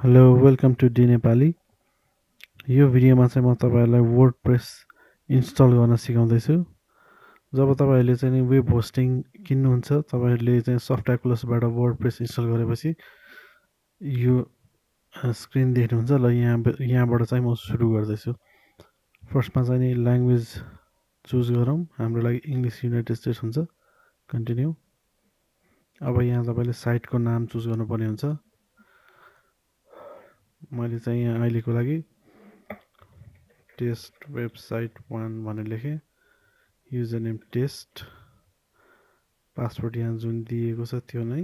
Hello welcome to dnepali यो भिडियोमा चाहिँ म तपाईहरुलाई वर्डप्रेस इन्स्टल गर्न सिकाउँदैछु। जब तपाईहरुले चाहिँ वेब होस्टिङ किन्नुहुन्छ तपाईहरुले चाहिँ सफ्टवेयर वर्डप्रेस इन्स्टल गरेपछि यो स्क्रिन देख्नुहुन्छ ल यहाँबाट चाहिँ म सुरु गर्दैछु। फर्स्टमा चाहिँ नि ल्याङ्ग्वेज चुज गरौँ। हाम्रो लागि इङ्ग्लिस युनाइटेड स्टेट्स हुन्छ। कन्टिन्यू। अब यहाँ तपाईले साइटको नाम चुज गर्नुपर्ने हुन्छ। मैले चाहिँ यहाँ अहिलेको लागि टेस्ट वेबसाइट 1 भनेर लेखेँ। युजर नेम टेस्ट, पासवर्ड यहाँ जुन दिएको छ त्यो नै।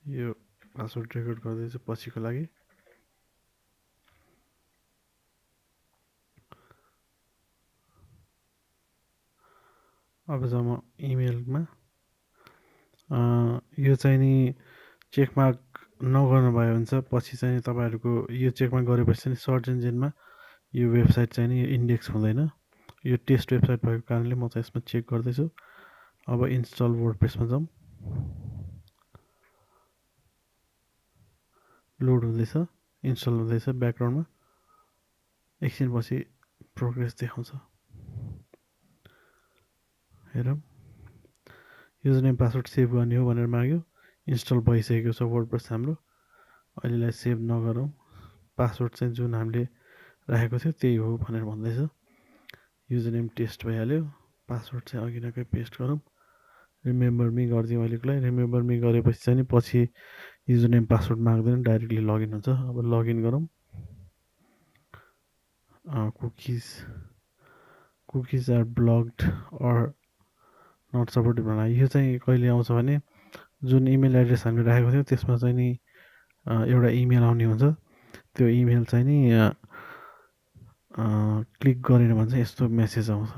यो पासवर्ड रेकर्ड गर्दैछु पछिको लागि। अब जब म इमेलमा यो चाहिँ नि चेकमार्क नगर्नु भयो भने चाहिँ पछि चाहिँ तपाईहरुको यो चेकमार्क गरेपछि चाहिँ सर्च इन्जिनमा यो वेबसाइट चाहिँ नि इन्डेक्स हुँदैन। यो टेस्ट वेबसाइट भएको कारणले म चाहिँ यसमा चेक गर्दैछु। अब इन्स्टल वर्डप्रेसमा जाउँ। लोड हुँदैछ, इन्स्टल हुँदैछ ब्याकग्राउन्डमा। एकछिनपछि प्रोग्रेस देखाउँछ। हेरौँ। युजर नेम पासवर्ड सेभ गर्ने हो भनेर माग्यो। इन्स्टल भइसकेको छ वर्डप्रेस हाम्रो। अहिलेलाई सेभ नगरौँ। पासवर्ड चाहिँ जुन हामीले राखेको थियो त्यही हो भनेर भन्दैछ। युजर नेम टेस्ट भइहाल्यो। पासवर्ड चाहिँ अघिनाकै पेस्ट गरौँ। रिमेम्बर मी गरिदिउँ अहिलेको लागि। रिमेम्बर मी गरेपछि चाहिँ नि पछि युजर नेम पासवर्ड माग्दैन, डाइरेक्टली लगइन हुन्छ। अब लगइन गरौँ। Cookies are blocked or not supported भनेर यो चाहिँ कहिले आउँछ भने जुन इमेल एड्रेस हामीले राखेको थियो त्यसमा चाहिँ नि एउटा इमेल आउने हुन्छ। त्यो इमेल चाहिँ नि क्लिक गरेन भने चाहिँ यस्तो मेसेज आउँछ।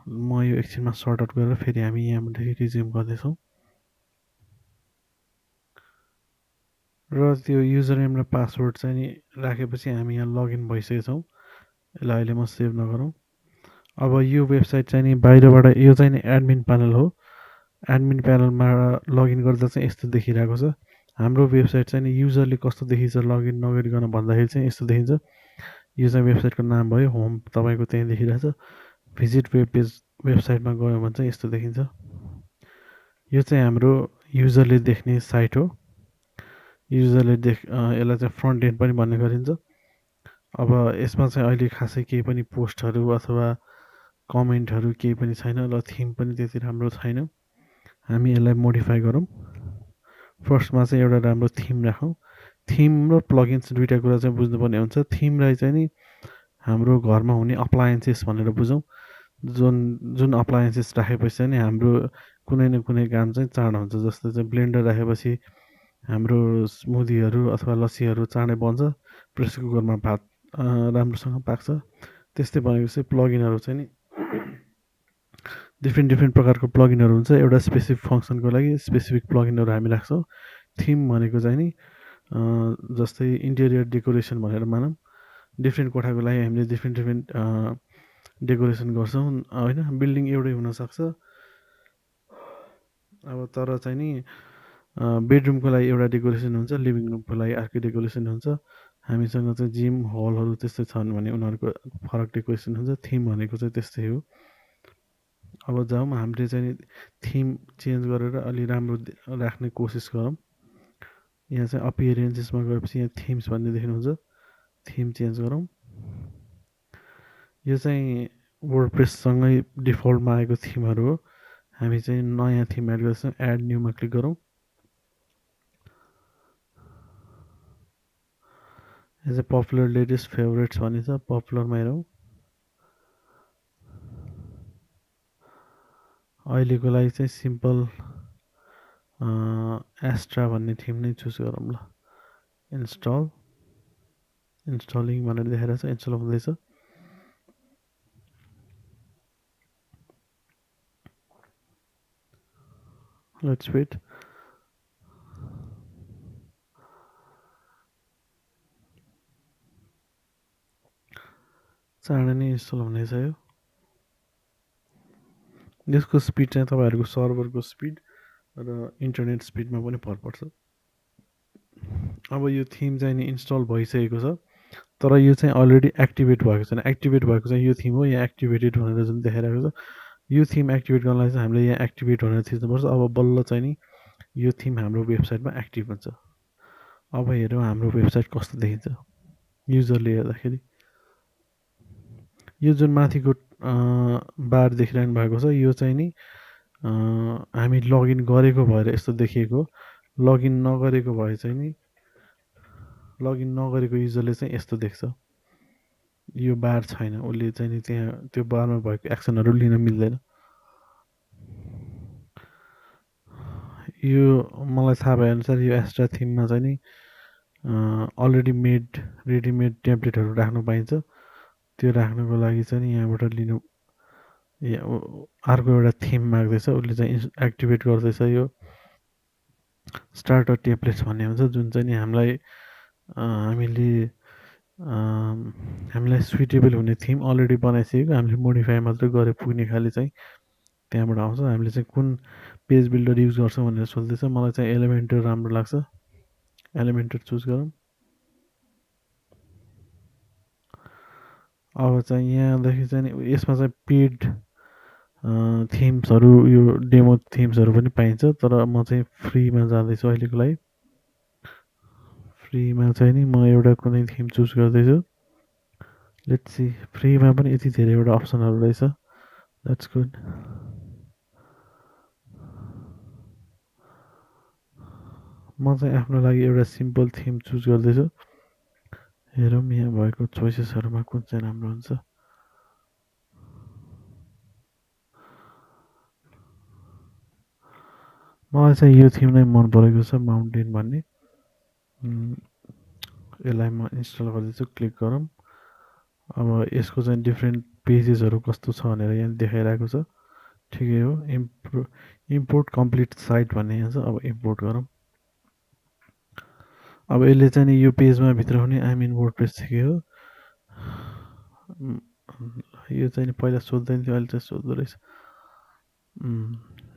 म यो एकछिनमा सर्ट आउट गरेर फेरि हामी यहाँबाट रिज्युम गर्दैछौँ। र त्यो युजर नेम र पासवर्ड चाहिँ नि राखेपछि हामी यहाँ लगइन भइसकेका छौँ। यसलाई अहिले म सेभ नगरौँ। अब यो वेबसाइट चाहिँ नि बाहिरबाट यो चाहिँ नि एडमिन प्यानल हो। एडमिन प्यानलमा लगइन गर्दा चाहिँ यस्तो देखिरहेको छ। हाम्रो वेबसाइट चाहिँ नि युजरले कस्तो देखिन्छ लगइन नगरिकन भन्दाखेरि चाहिँ यस्तो देखिन्छ। यो चाहिँ वेबसाइटको नाम भयो, होम तपाईँको त्यहीँ देखिरहेछ। भिजिट वेब पेज वेबसाइटमा गयो भने चाहिँ यस्तो देखिन्छ। यो चाहिँ हाम्रो युजरले देख्ने साइट हो। युजरले यसलाई चाहिँ फ्रन्ट एन्ड पनि भन्ने गरिन्छ। अब यसमा चाहिँ अहिले खासै केही पनि पोस्टहरू अथवा कमेन्टहरू केही पनि छैन। र थिम पनि त्यति राम्रो छैन। हामी यसलाई मोडिफाई गरौँ। फर्स्टमा चाहिँ एउटा राम्रो थिम राखौँ। थिम र प्लगइन्स दुईवटा कुरा चाहिँ बुझ्नुपर्ने हुन्छ। थिमलाई चाहिँ नि हाम्रो घरमा हुने अप्लायन्सेस भनेर बुझौँ। जुन अप्लायन्सेस राखेपछि चाहिँ नि हाम्रो कुनै न कुनै काम चाहिँ चाँडो हुन्छ। जस्तै चाहिँ ब्लेन्डर राखेपछि हाम्रो स्मुदीहरू अथवा लस्सीहरू चाँडै बन्छ। प्रेसर कुकरमा भात राम्रोसँग पाक्छ। त्यस्तै भनेको चाहिँ प्लगइनहरू चाहिँ नि डिफ्रेन्ट प्रकारको प्लगइनहरू हुन्छ। एउटा स्पेसिफिक फङ्सनको लागि स्पेसिफिक प्लगइनहरू हामी राख्छौँ। थिम भनेको चाहिँ नि जस्तै इन्टेरियर डेकोरेसन भनेर मानौँ। डिफ्रेन्ट कोठाको लागि हामीले डिफ्रेन्ट डेकोरेसन गर्छौँ होइन। बिल्डिङ एउटै हुनसक्छ। अब तर चाहिँ नि बेडरुमको लागि एउटा डेकोरेसन हुन्छ, लिभिङ रुमको लागि अर्कै डेकोरेसन हुन्छ। हामीसँग चाहिँ जिम हलहरू त्यस्तै छन् भने उनीहरूको फरक डेकोरेसन हुन्छ। थिम भनेको चाहिँ त्यस्तै हो। अब जाउँ हामीले चाहिँ थिम चेन्ज गरेर अलि राम्रो राख्ने कोसिस गरौँ। यहाँ चाहिँ अपियरेन्सेसमा गएपछि यहाँ थिम्स भन्ने देख्नुहुन्छ। थिम चेन्ज गरौँ। यो चाहिँ वर्डप्रेससँगै डिफल्टमा आएको थिमहरू हो। हामी चाहिँ नयाँ थिम एड गर्छौँ। एड न्यूमा क्लिक गरौँ। यो चाहिँ पपुलर लेटेस्ट फेभरेट्स भन्ने छ। पपुलरमा हेरौँ। अहिलेको लागि चाहिँ सिम्पल एस्ट्रा भन्ने थिम नै चुज गरौँ ल। इन्स्टलिङ भनेर देखाइरहेछ। इन्स्टल हुँदैछ। Let's wait. चाँडै नै इन्स्टल हुनेछ यो। यसको स्पिड चाहिँ तपाईँहरूको सर्भरको स्पिड र इन्टरनेट स्पिडमा पनि भर पर्छ। अब यो थिम चाहिँ नि इन्स्टल भइसकेको छ, तर यो चाहिँ अलरेडी एक्टिभेट भएको छैन। एक्टिभेट भएको चाहिँ यो थिम हो, यहाँ एक्टिभेटेड भनेर जुन देखाइरहेको छ। यो थिम एक्टिभेट गर्नलाई चाहिँ हामीले यहाँ एक्टिभेट भनेर थिच्नुपर्छ। अब बल्ल चाहिँ नि यो थिम हाम्रो वेबसाइटमा एक्टिभ हुन्छ। अब हेरौँ हाम्रो वेबसाइट कस्तो देखिन्छ युजरले हेर्दाखेरि। यो जुन माथिको बार देखिरहनु भएको छ, यो चाहिँ नि हामी लगइन गरेको भएर यस्तो देखिएको। लगइन नगरेको भए चाहिँ नि लगइन नगरेको युजरले चाहिँ यस्तो देख्छ। यो बार छैन, उसले चाहिँ नि त्यहाँ त्यो बारमा भएको एक्सनहरू लिन मिल्दैन। यो मलाई थाहा भएअनुसार यो एस्ट्रा थिममा चाहिँ नि अलरेडी मेड रेडिमेड टेम्प्लेटहरू राख्नु पाइन्छ। त्यो राख्नुको लागि चाहिँ नि यहाँबाट लिनु, अर्को एउटा थिम माग्दैछ, उसले चाहिँ एक्टिभेट गर्दैछ यो स्टार्टर टेम्प्लेट्स भन्ने हुन्छ, जुन चाहिँ नि हामीलाई सुइटेबल हुने थिम अलरेडी बनाइसकेको, हामीले मोडिफाई मात्रै गरे पुग्ने खाले चाहिँ त्यहाँबाट आउँछ। हामीले चाहिँ कुन पेज बिल्डर युज गर्छौँ भनेर सोध्दैछ। मलाई चाहिँ एलिमेन्टर राम्रो लाग्छ, एलिमेन्टर चुज गरौँ। अब चाहिँ यहाँदेखि चाहिँ नि यसमा चाहिँ पेड थिम्सहरू, यो डेमो थिम्सहरू पनि पाइन्छ, तर म चाहिँ फ्रीमा जाँदैछु अहिलेको लागि। फ्रीमा चाहिँ नि म एउटा कुनै थिम चुज गर्दैछु। लेट्स सी, फ्रीमा पनि यति धेरैवटा अप्सनहरू रहेछ, द्याट्स गुड। म चाहिँ आफ्नो लागि एउटा सिम्पल थिम चुज गर्दैछु। हेरौँ यहाँ भएको चोइसेसहरूमा कुन चाहिँ राम्रो हुन्छ। मलाई चाहिँ यो थिम नै मन परेको छ, माउन्टेन भन्ने। यसलाई म इन्स्टल गर्दैछु, क्लिक गरौँ। अब यसको चाहिँ डिफ्रेन्ट पेजेसहरू कस्तो छ भनेर यहाँ देखाइरहेको छ, ठिकै हो। इम्पोर्ट कम्प्लिट साइट भन्ने यहाँ छ, अब इम्पोर्ट गरौँ। अब यसले चाहिँ नि यो पेजमा भित्र हुने आइमिन वर्डप्रेस ठिकै हो। यो चाहिँ नि पहिला सोध्दैन थियो, अहिले चाहिँ सोध्दो रहेछ।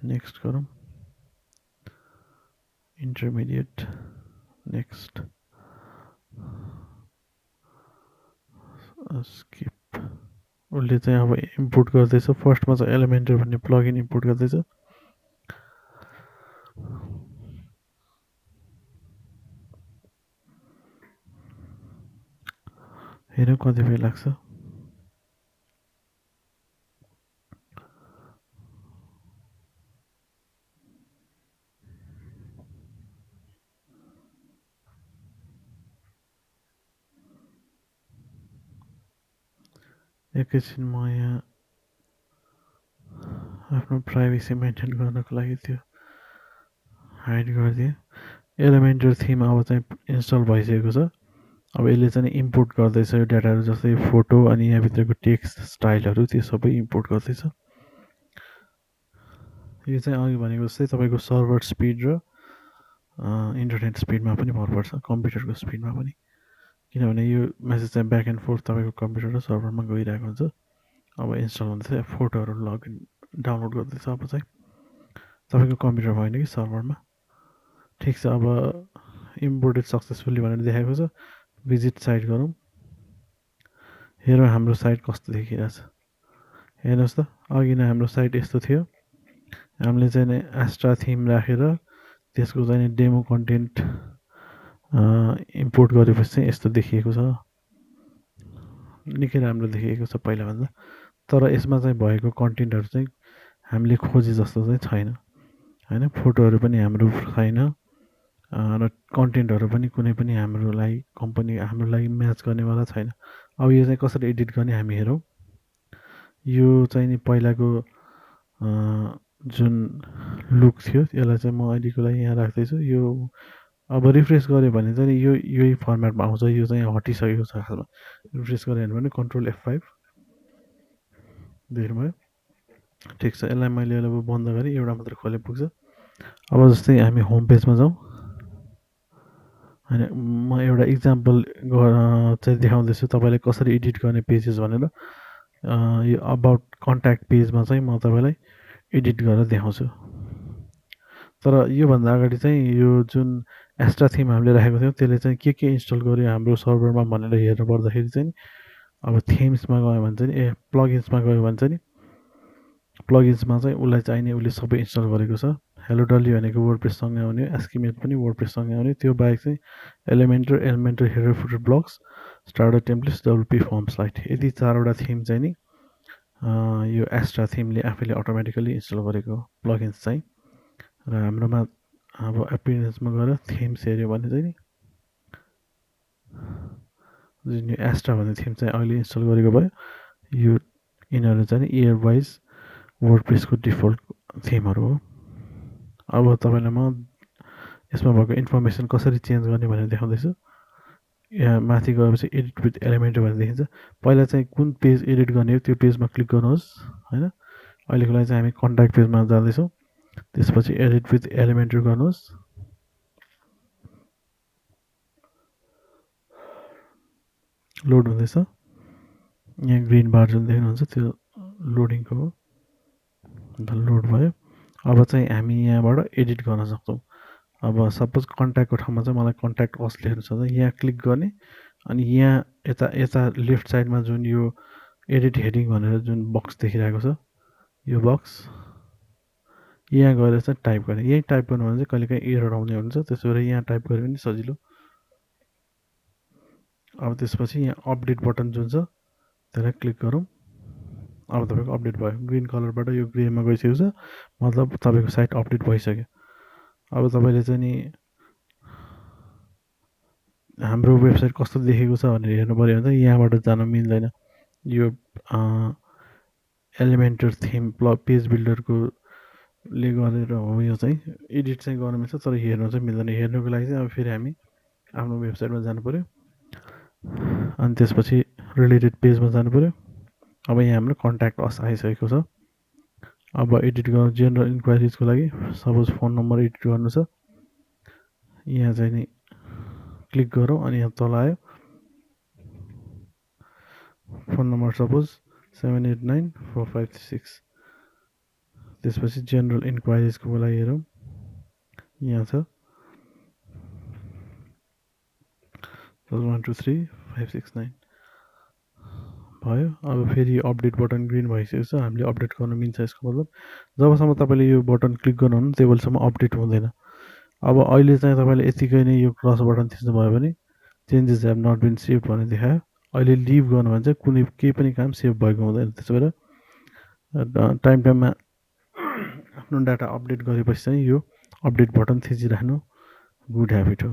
नेक्स्ट गरौँ, इन्टरमिडिएट, नेक्स्ट, स्किप। उसले चाहिँ अब इम्पोर्ट गर्दैछ। फर्स्टमा चाहिँ एलिमेन्टर भन्ने प्लगइन इम्पोर्ट गर्दैछ। हेरौँ कति बेला लाग्छ। एकैछिन म यहाँ आफ्नो प्राइभेसी मेन्टेन गर्नको लागि त्यो हाइड गरिदिएँ। एलिमेन्टर थिम अब चाहिँ इन्स्टल भइसकेको छ। अब यसले चाहिँ इम्पोर्ट गर्दैछ यो डाटाहरू, जस्तै फोटो अनि यहाँभित्रको टेक्स्ट स्टाइलहरू, त्यो सबै इम्पोर्ट गर्दैछ। यो चाहिँ अघि भनेको जस्तै तपाईँको सर्भर स्पिड र इन्टरनेट स्पिडमा पनि भर पर्छ, कम्प्युटरको स्पिडमा पनि। किनभने यो मेसेज चाहिँ ब्याक एन्ड फोर्थ तपाईँको कम्प्युटर र सर्भरमा गइरहेको हुन्छ। अब इन्स्टल हुँदैछ, फोटोहरू लगइन डाउनलोड गर्दैछ। अब चाहिँ तपाईँको कम्प्युटरमा होइन कि सर्भरमा। ठिक छ, अब इम्पोर्टेड सक्सेसफुली भनेर देखाएको छ। भिजिट साइट गरौँ। हेरौँ हाम्रो साइट कस्तो देखिरहेछ। हेर्नुहोस् त, अघि नै हाम्रो साइट यस्तो थियो। हामीले चाहिँ नि एस्ट्रा थिम राखेर त्यसको चाहिँ नि डेमो कन्टेन्ट इम्पोर्ट गरेपछि चाहिँ यस्तो देखिएको छ। निकै राम्रो देखिएको छ पहिलाभन्दा, तर यसमा चाहिँ भएको कन्टेन्टहरू चाहिँ हामीले खोजे जस्तो चाहिँ छैन, होइन। फोटोहरू पनि हाम्रो छैन र कन्टेन्टहरू पनि कुनै पनि हाम्रो लागि म्याच गर्नेवाला छैन। अब यो चाहिँ कसरी एडिट गर्ने हामी हेरौँ। यो चाहिँ नि पहिलाको जुन लुक थियो यसलाई चाहिँ म अहिलेको लागि यहाँ राख्दैछु। यो अब रिफ्रेस गऱ्यो भने चाहिँ यही फर्मेटमा आउँछ। यो चाहिँ हटिसकेको छ खासमा। रिफ्रेस गऱ्यो भने कन्ट्रोल F5 देख्नुभयो। ठिक छ, यसलाई मैले अब बन्द गरेँ, एउटा मात्र खोले पुग्छ। अब जस्तै हामी होम पेजमा जाउँ, होइन। म एउटा इक्जाम्पल चाहिँ देखाउँदैछु तपाईँलाई कसरी एडिट गर्ने पेजेस भनेर। यो अबाउट कन्ट्याक्ट पेजमा चाहिँ म तपाईँलाई एडिट गरेर देखाउँछु। तर योभन्दा अगाडि चाहिँ यो जुन एस्ट्रा थिम हामीले राखेको थियौँ त्यसले चाहिँ के इन्स्टल गर्यो हाम्रो सर्भरमा भनेर हेर्नु पर्दाखेरि चाहिँ अब थिम्समा गयो भने चाहिँ प्लगइन्समा गयो भने चाहिँ प्लगइन्समा चाहिँ उसलाई चाहिने उसले सबै इन्स्टल गरेको छ। हेलो डल्ली भनेको वर्डप्रेससँगै आउने, एस्किमेट पनि वर्डप्रेससँगै आउने। त्यो बाहेक चाहिँ Elementor header footer blocks, starter templates, WP form slide, यति 4वटा थिम चाहिँ नि यो एस्ट्रा थिमले आफैले अटोमेटिकली इन्स्टल गरेको प्लगइन्स चाहिँ। र हाम्रोमा अब एपियरेन्समा गएर थिम्स हेऱ्यो भने चाहिँ नि जुन यो एस्ट्रा भन्ने थिम चाहिँ अहिले इन्स्टल गरेको भयो। यो यिनीहरू चाहिँ इयर वाइज वर्डप्रेसको डिफल्ट थिमहरू हो। अब तपाईँलाई म यसमा भएको इन्फर्मेसन कसरी चेन्ज गर्ने भनेर देखाउँदैछु। यहाँ माथि गएपछि एडिट विथ एलिमेन्टर भनेर देखिन्छ। पहिला चाहिँ कुन पेज एडिट गर्ने हो त्यो पेजमा क्लिक गर्नुहोस् होइन। अहिलेको लागि चाहिँ हामी कन्ट्याक्ट पेजमा जाँदैछौँ। त्यसपछि एडिट विथ एलिमेन्टर गर्नुहोस्। लोड हुँदैछ। यहाँ ग्रिन बार जुन देख्नुहुन्छ त्यो लोडिङको हो। लोड भयो। अब चाहिँ हामी यहाँबाट एडिट गर्न सक्छौँ। अब सपोज कन्ट्याक्टको ठाउँमा चाहिँ मलाई कन्ट्याक्ट अस लेख्नु छ त यहाँ क्लिक गर्ने अनि यहाँ यता यता लेफ्ट साइडमा जुन यो एडिट हेडिङ भनेर जुन बक्स देखिरहेको छ यो बक्स यहाँ गएर चाहिँ टाइप गर्ने। यही टाइप गर्नु भने चाहिँ कहिलेकाहीँ एरर आउने हुन्छ, त्यसो भएर यहाँ टाइप गरे पनि सजिलो। अब त्यसपछि यहाँ अपडेट बटन जुन छ त्यसलाई क्लिक गरौँ। अब तपाईँको अपडेट भयो। ग्रिन कलरबाट यो ग्रेमा गइसकेको छ, मतलब तपाईँको साइट अपडेट भइसक्यो। अब तपाईँले चाहिँ नि हाम्रो वेबसाइट कस्तो देखेको छ भनेर हेर्नु पऱ्यो भने चाहिँ यहाँबाट जान मिल्दैन। यो एलिमेन्टर थिम पेज बिल्डरको ले गरेर हो। यो चाहिँ एडिट चाहिँ गर्न मिल्छ तर हेर्नु चाहिँ मिल्दैन। हेर्नुको लागि चाहिँ अब फेरि हामी आफ्नो वेबसाइटमा जानु पऱ्यो अनि त्यसपछि रिलेटेड पेजमा जानु पऱ्यो। अब यहाँ हाम्रो कन्ट्याक्ट अस आइसकेको छ। अब एडिट गर्नु जेनरल इन्क्वायरिजको लागि सपोज फोन नम्बर एडिट गर्नु छ। यहाँ चाहिँ नि क्लिक गरौँ अनि यहाँ तल आयो फोन नम्बर सपोज 789456। त्यसपछि जेनरल इन्क्वायरिजको लागि हेरौँ, यहाँ छ 123 569 भयो। अब फेरि अपडेट बटन ग्रिन भइसकेको छ, हामीले अपडेट गर्न मिल्छ। यसको मतलब जबसम्म तपाईँले यो बटन क्लिक गर्नुहुन्न तेबेलसम्म अपडेट हुँदैन। अब अहिले चाहिँ तपाईँले यतिकै नै यो क्रस बटन थिच्नुभयो भने changes have not been saved भनेर देखायो। अहिले लिभ गर्नु भने चाहिँ कुनै केही पनि काम सेभ भएको हुँदैन। त्यसो भएर टाइममा आफ्नो डाटा अपडेट गरेपछि चाहिँ यो अपडेट बटन थिचिराख्नु गुड ह्याबिट हो।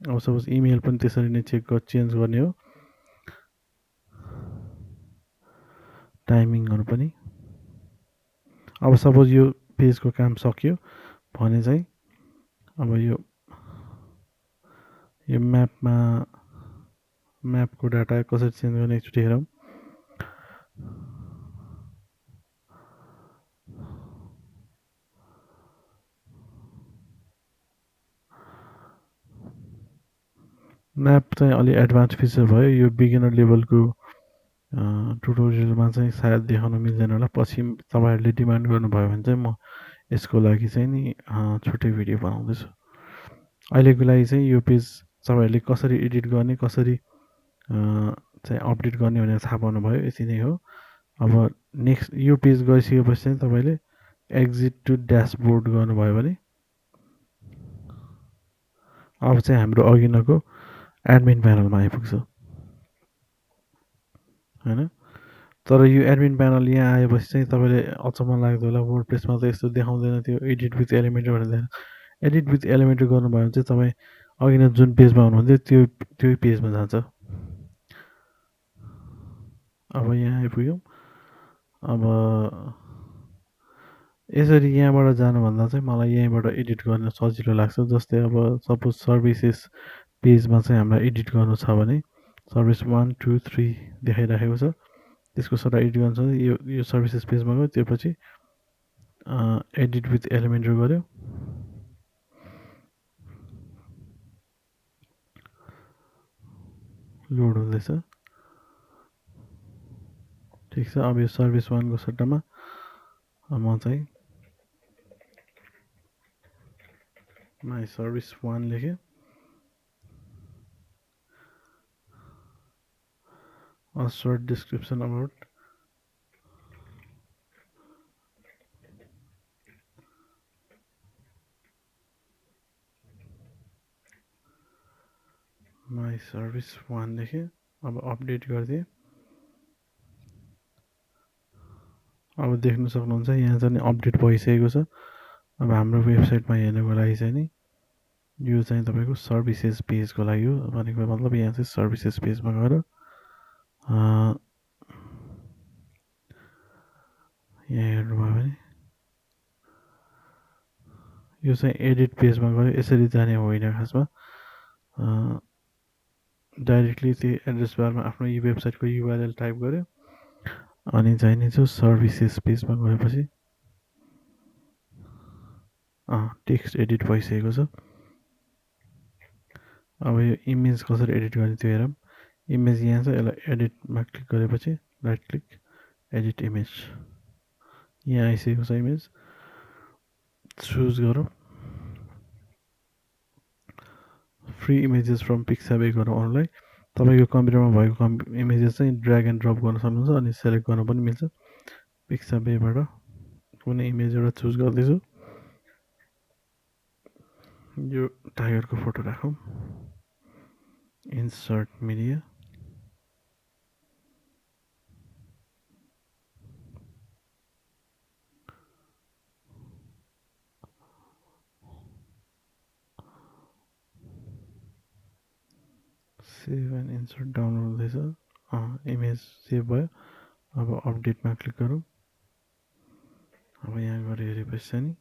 अब सपोज इमेल पनि त्यसरी नै चेन्ज गर्ने हो। टाइमिङहरू पनि। अब सपोज यो पेजको काम सक्यो भने चाहिँ अब यो म्यापको डाटा कसरी चेन्ज गर्ने एकचोटि हेरौँ। म्याप चाहिँ अलि एडभान्स फिचर भयो। यो बिगिनर लेभलको ट्युटोरियलमा चाहिँ सायद देखाउन मिल्दैन होला। पछि तपाईँहरूले डिमान्ड गर्नुभयो भने चाहिँ म यसको लागि चाहिँ नि छुट्टै भिडियो बनाउँदैछु। अहिलेको लागि चाहिँ यो पेज तपाईँहरूले कसरी एडिट गर्ने कसरी चाहिँ अपडेट गर्ने भनेर थाहा पाउनुभयो। यति नै हो। अब नेक्स्ट यो पेज गइसकेपछि चाहिँ तपाईँले एक्जिट टु ड्यासबोर्ड गर्नुभयो भने अब चाहिँ हाम्रो अघिल्लोको एडमिन प्यानलमा आइपुग्छ होइन। तर यो एडमिन प्यानल यहाँ आएपछि चाहिँ तपाईँले अचम्म लाग्दो होला, वर्डप्रेसमा त यस्तो देखाउँदैन थियो एडिट विथ एलिमेन्टर भनेर। एडिट विथ एलिमेन्टर गर्नुभयो भने चाहिँ तपाईँ अघि नै जुन पेजमा हुनुहुन्थ्यो त्यो पेजमा जान्छ। अब यहाँ आइपुग्यौँ। अब यसरी यहाँबाट जानुभन्दा चाहिँ मलाई यहीँबाट एडिट गर्न सजिलो लाग्छ। जस्तै अब सपोज सर्भिसेस पेजमा चाहिँ हामीलाई एडिट गर्नु छ भने सर्भिस 1 2 3 देखाइराखेको छ। त्यसको सट्टा एडिट गर्नु छ यो सर्भिसेस पेजमा गयो। त्यो पछि एडिट विथ एलिमेन्टर गऱ्यो। लोड हुँदैछ। ठिक छ। अब यो सर्भिस 1 को सट्टामा म चाहिँ माई सर्भिस वान लेखेँ। A short description about my service one लेखेँ। अब अपडेट गरिदिएँ। अब देख्न सक्नुहुन्छ यहाँ चाहिँ अपडेट भइसकेको छ। अब हाम्रो वेबसाइटमा हेर्नको लागि चाहिँ नि यो चाहिँ तपाईँको सर्भिसेस पेजको लागि हो। भनेको मतलब यहाँ चाहिँ सर्भिसेस पेजमा गएर यहाँ हेर्नुभयो भने यो चाहिँ एडिट पेजमा गयो। यसरी जाने होइन खासमा। डाइरेक्टली त्यो एड्रेस बारमा आफ्नो यो वेबसाइटको युआरएल टाइप गर्यो अनि चाहिँ नि जो सर्भिसेस पेजमा गएपछि टेक्स्ट एडिट भइसकेको छ। अब यो इमेज कसरी एडिट गर्ने त्यो हेरौँ। इमेज यहाँ छ, यसलाई एडिटमा क्लिक गरेपछि राइट क्लिक एडिट इमेज, यहाँ आइसकेको छ। इमेज चुज गरौँ। फ्री इमेजेस फ्रम पिक्साबे गरौँ अरूलाई। तपाईँको कम्प्युटरमा भएको इमेजेस चाहिँ ड्र्याग एन्ड ड्रप गर्न सक्नुहुन्छ अनि सेलेक्ट गर्न पनि मिल्छ। पिक्साबेबाट कुनै इमेज एउटा चुज गर्दैछु। यो टाइगरको फोटो राखौँ। Insert media, save and insert download हुँदैछ। इमेज सेभ भयो। अब अपडेटमा क्लिक गरौँ। अब यहाँ गएर हेरेपछि चाहिँ नि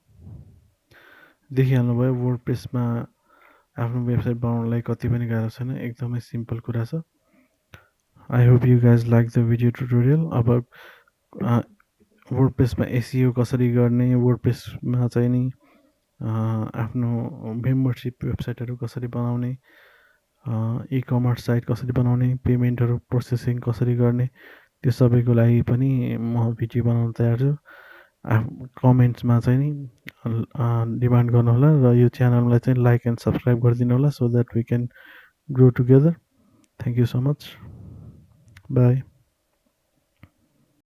देखिहाल्नुभयो वर्डप्रेसमा आफ्नो वेबसाइट बनाउनलाई कति पनि गाह्रो छैन, एकदमै सिम्पल कुरा छ। I hope you guys like the video tutorial. अब वर्डप्रेसमा एसिओ कसरी गर्ने, वर्डप्रेसमा चाहिँ नि आफ्नो मेम्बरसिप वेबसाइटहरू कसरी बनाउने, इ कमर्स साइट कसरी बनाउने, पेमेन्टहरू प्रोसेसिङ कसरी गर्ने, त्यो सबैको लागि पनि म भिडियो बनाउन तयार छु। कमेन्ट्समा चाहिँ नि डिमान्ड गर्नुहोला र यो च्यानललाई चाहिँ लाइक एन्ड सब्सक्राइब गरिदिनु होला so that we can grow together. Thank you so much. By.